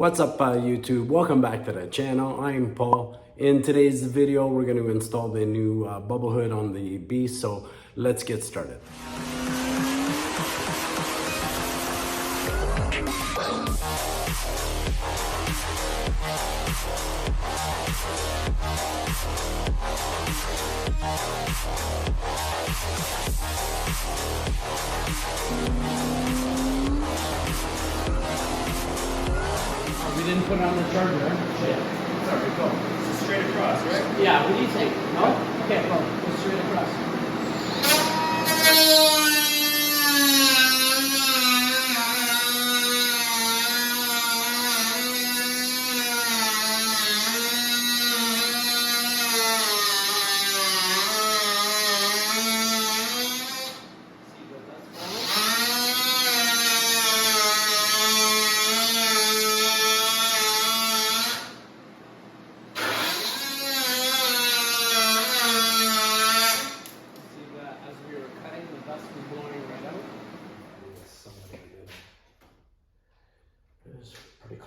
What's up YouTube? Welcome back to the channel. I'm Paul. In today's video we're going to install the new bubble hood on the Beast, so let's get started. We didn't put it on the charger, right? Yeah. Sorry, go. It's straight across, right? Yeah, what do you think? No? Okay, go straight across.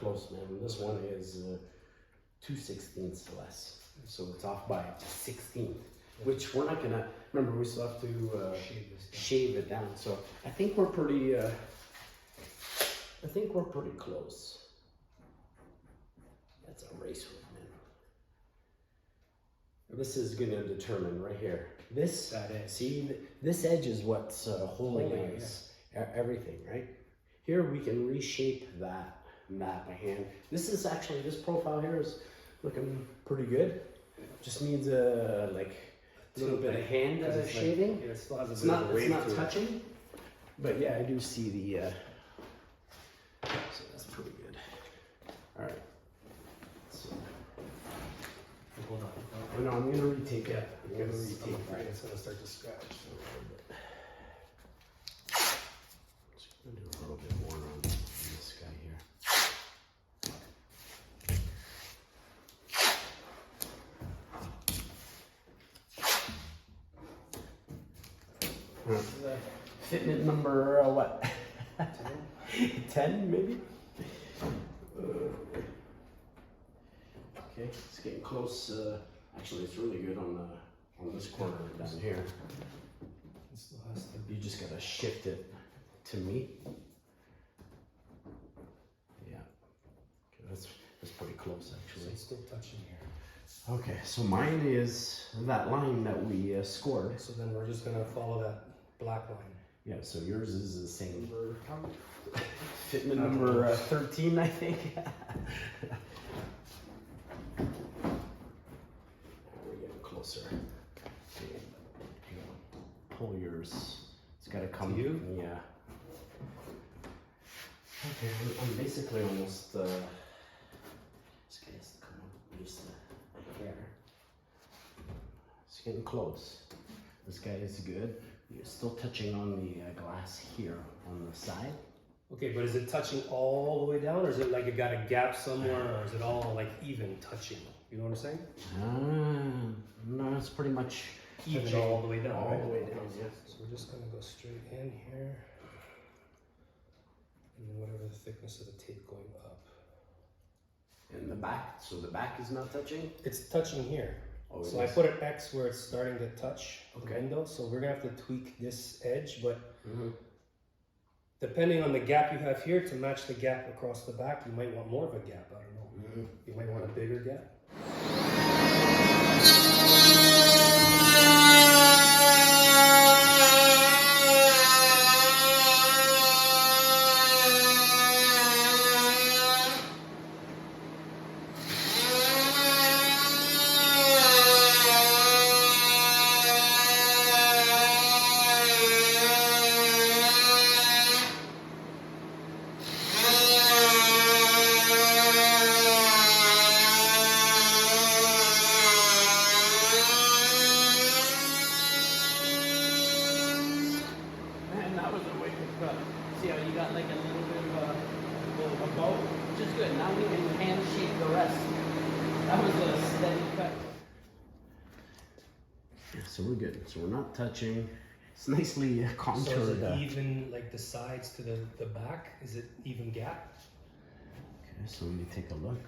Close, man. This one is 2/16 less, so it's off by 16, which we're not gonna remember. We still have to shave it down. So I think we're pretty. Close. That's a race hood, man. This is gonna determine right here. This see, this edge is what's holding everything, right? Here we can reshape that by hand. This is actually, this profile here is looking pretty good. Just needs a little bit of hand shaving. Yeah, it still has a It's bit not of weight to touching, but yeah, I do see the. So that's pretty good. All right. So, hold on. oh, no, I'm gonna retake it. I'm gonna retake. Right, it's gonna start to scratch. Just gonna do a little bit more on this guy here. Fitment number what? 10 maybe? Okay, it's getting close. Actually, it's really good on this corner down here. It still has to You just gotta shift it to me. Yeah. Okay, that's pretty close actually. It's still touching here. Okay, so mine is that line that we scored. So then we're just gonna follow that black line. Yeah, so yours is the same. Fitment number 13, I think. We're getting closer. Okay. Pull yours. It's got to come. To you? Yeah. Okay, I'm basically almost. This guy has to come up just the hair. It's getting close. This guy is good. You're still touching on the glass here on the side. Okay, but is it touching all the way down, or is it like it got a gap somewhere, or is it all like even touching? You know what I'm saying? No, it's pretty much Even touching all the way down, all right? the way down, yeah. So we're just gonna go straight in here, and then whatever the thickness of the tape going up. In the back, so the back is not touching? It's touching here. Oh, So I put an X where it's starting to touch the window, so we're gonna have to tweak this edge, but depending on the gap you have here to match the gap across the back, you might want more of a gap, I don't know. You might want a bigger gap. See how you got like a little bit of a bow? Which is good. Now we can hand shape the rest. That was a steady cut. Yeah, so we're good. So we're not touching. It's nicely contoured. So is it even, like the sides to the back? Is it even gap? Okay, so we take a look.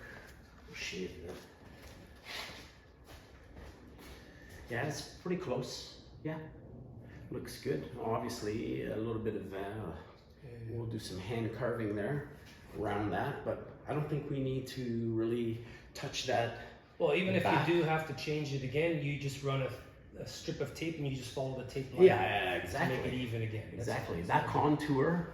Shave it. Yeah, it's pretty close. Yeah, looks good. Obviously, a little bit of we'll do some hand carving there around that, but I don't think we need to really touch that. Well, even if back. you do have to change it again, you just run a strip of tape and you just follow the tape line. Yeah, exactly. To make it even again. Exactly. That contour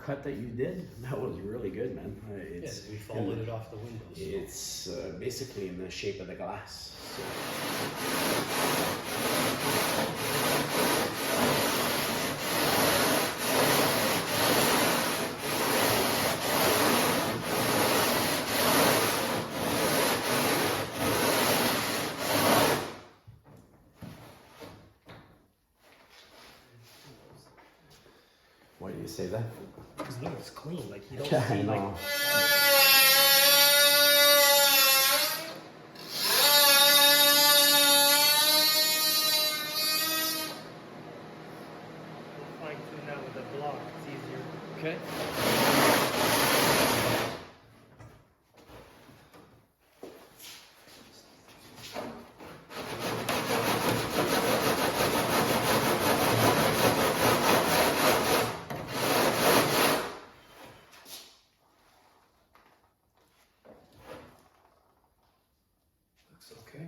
cut that you did, that was really good, man. It's, we followed it off the windows. It's basically in the shape of the glass. So. Why do you say that? Because look, it's clean. Like you don't Yeah, see I know. like. Fine tune that with a block. It's easier. Okay. Okay.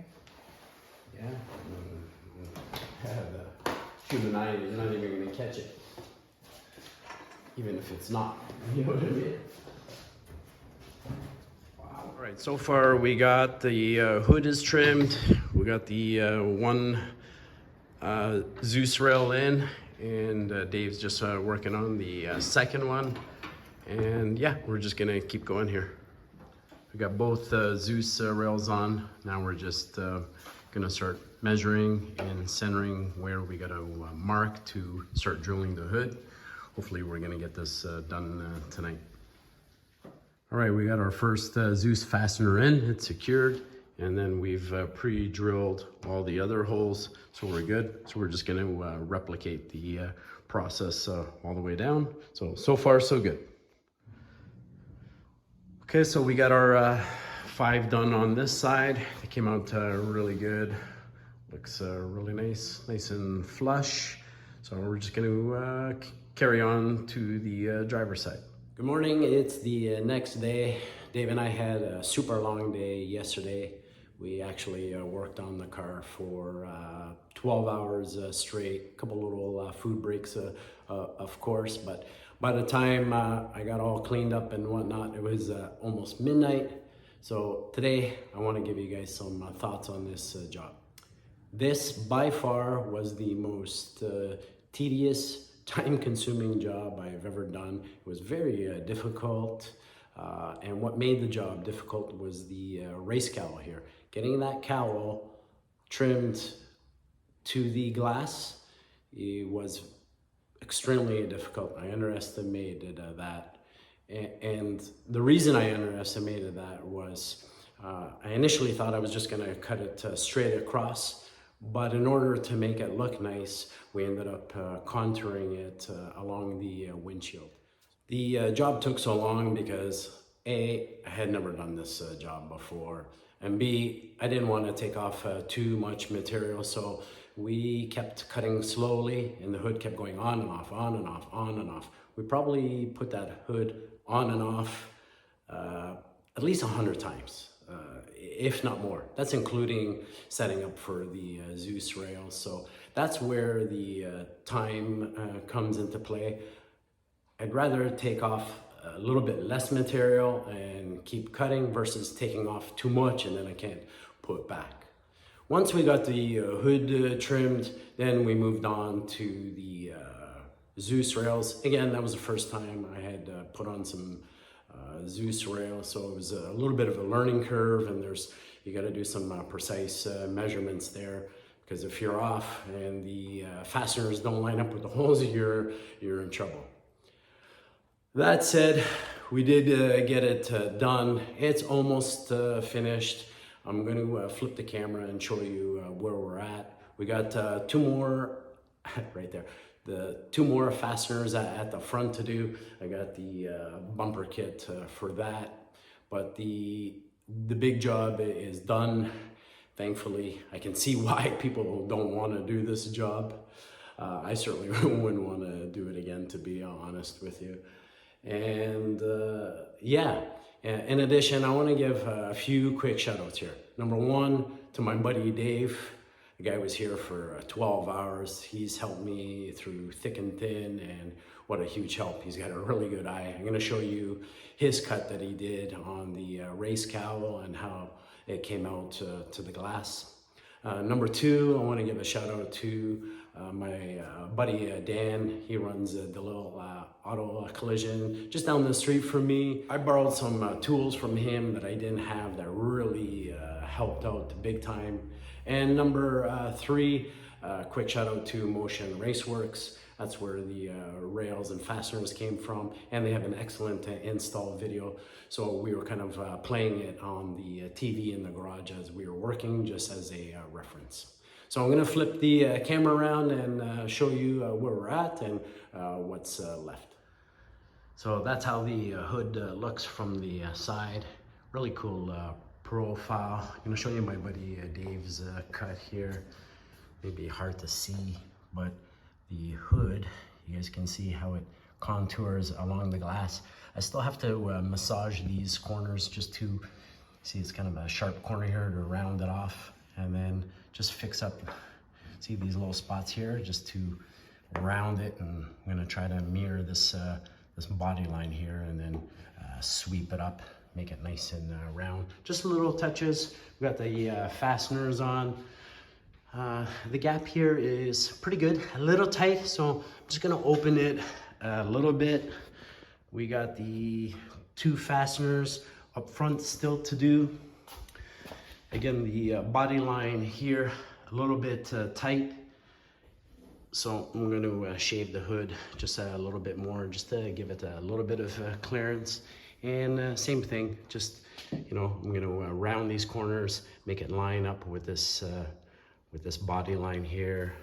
Yeah. The human eye is not even going to catch it. Even if it's not. You know what I mean? Wow. All right, so far we got the hood is trimmed. We got the one Zeus rail in, and Dave's just working on the second one. And yeah, we're just going to keep going here. We got both Zeus rails on. Now we're just gonna start measuring and centering where we gotta mark to start drilling the hood. Hopefully we're gonna get this done tonight. All right, we got our first Zeus fastener in, it's secured. And then we've pre-drilled all the other holes, so we're good. So we're just gonna replicate the process all the way down. So far so good. Okay, so we got our 5 done on this side. They came out really good. Looks really nice and flush. So we're just gonna carry on to the driver's side. Good morning, it's the next day. Dave and I had a super long day yesterday. We actually worked on the car for 12 hours straight, a couple little food breaks, of course, but by the time I got all cleaned up and whatnot, it was almost midnight. So today I want to give you guys some thoughts on this job. This by far was the most tedious, time-consuming job I've ever done. It was very difficult, and what made the job difficult was the race cowl here. Getting that cowl trimmed to the glass, it was extremely difficult. I underestimated that. And the reason I underestimated that was I initially thought I was just gonna cut it straight across, but in order to make it look nice, we ended up contouring it along the windshield. The job took so long because A, I had never done this job before, and B, I didn't want to take off too much material, so we kept cutting slowly and the hood kept going on and off, on and off, on and off. We probably put that hood on and off at least 100 times, if not more. That's including setting up for the Zeus rails. So that's where the time comes into play. I'd rather take off a little bit less material and keep cutting versus taking off too much and then I can't put back. Once we got the hood trimmed, then we moved on to the Zeus rails. Again, that was the first time I had put on some Zeus rails, so it was a little bit of a learning curve, and you got to do some precise measurements there, because if you're off and the fasteners don't line up with the holes, you're in trouble. That said, we did get it done. It's almost finished. I'm going to flip the camera and show you where we're at. We got two more, right there, the 2 more fasteners at the front to do. I got the bumper kit for that, but the big job is done. Thankfully, I can see why people don't want to do this job. I certainly wouldn't want to do it again, to be honest with you. And yeah, in addition, I want to give a few quick shout outs here. Number 1, to my buddy Dave. The guy was here for 12 hours. He's helped me through thick and thin, and what a huge help. He's got a really good eye. I'm going to show you his cut that he did on the race cowl and how it came out to the glass. Number 2, I want to give a shout out to my buddy Dan. He runs the little auto collision just down the street from me. I borrowed some tools from him that I didn't have that really helped out big time. And number 3, quick shout out to Motion Raceworks. That's where the rails and fasteners came from, and they have an excellent install video. So we were kind of playing it on the TV in the garage as we were working, just as a reference. So I'm gonna flip the camera around and show you where we're at and what's left. So that's how the hood looks from the side. Really cool profile. I'm gonna show you my buddy Dave's cut here. Maybe hard to see, but the hood, you guys can see how it contours along the glass. I still have to massage these corners just to see, it's kind of a sharp corner here to round it off, and then just fix up, see these little spots here, just to round it. And I'm gonna try to mirror this this body line here, and then sweep it up, make it nice and round. Just little touches. We got the fasteners on. The gap here is pretty good, a little tight, so I'm just gonna open it a little bit. We got the 2 fasteners up front still to do. Again, the body line here a little bit tight, so I'm going to shave the hood just a little bit more, just to give it a little bit of clearance. And same thing, just, you know, I'm going to round these corners, make it line up with this body line here,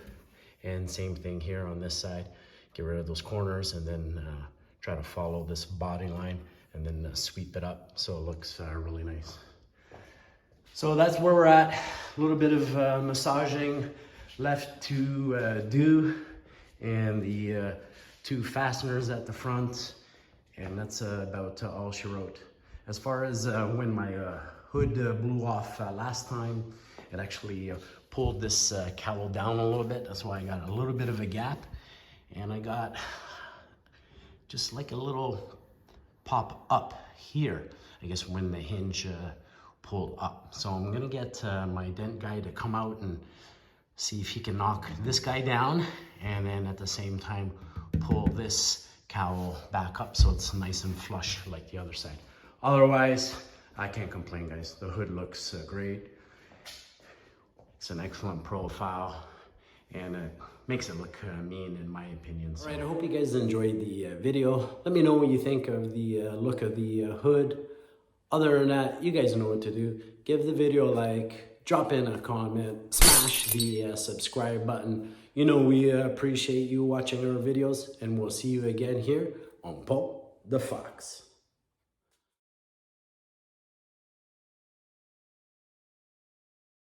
and same thing here on this side. Get rid of those corners, and then try to follow this body line, and then sweep it up so it looks really nice. So that's where we're at. A little bit of massaging left to do, and the 2 fasteners at the front, and that's about all she wrote. As far as when my hood blew off last time, it actually pulled this cowl down a little bit. That's why I got a little bit of a gap, and I got just like a little pop up here, I guess, when the hinge pulled up. So I'm gonna get my dent guy to come out and see if he can knock this guy down, and then at the same time pull this cowl back up so it's nice and flush like the other side. Otherwise, I can't complain, guys. The hood looks great. It's an excellent profile, and it makes it look mean, in my opinion. So. All right, I hope you guys enjoyed the video. Let me know what you think of the look of the hood. Other than that, you guys know what to do. Give the video a like, drop in a comment, smash the subscribe button. You know we appreciate you watching our videos, and we'll see you again here on DaFox.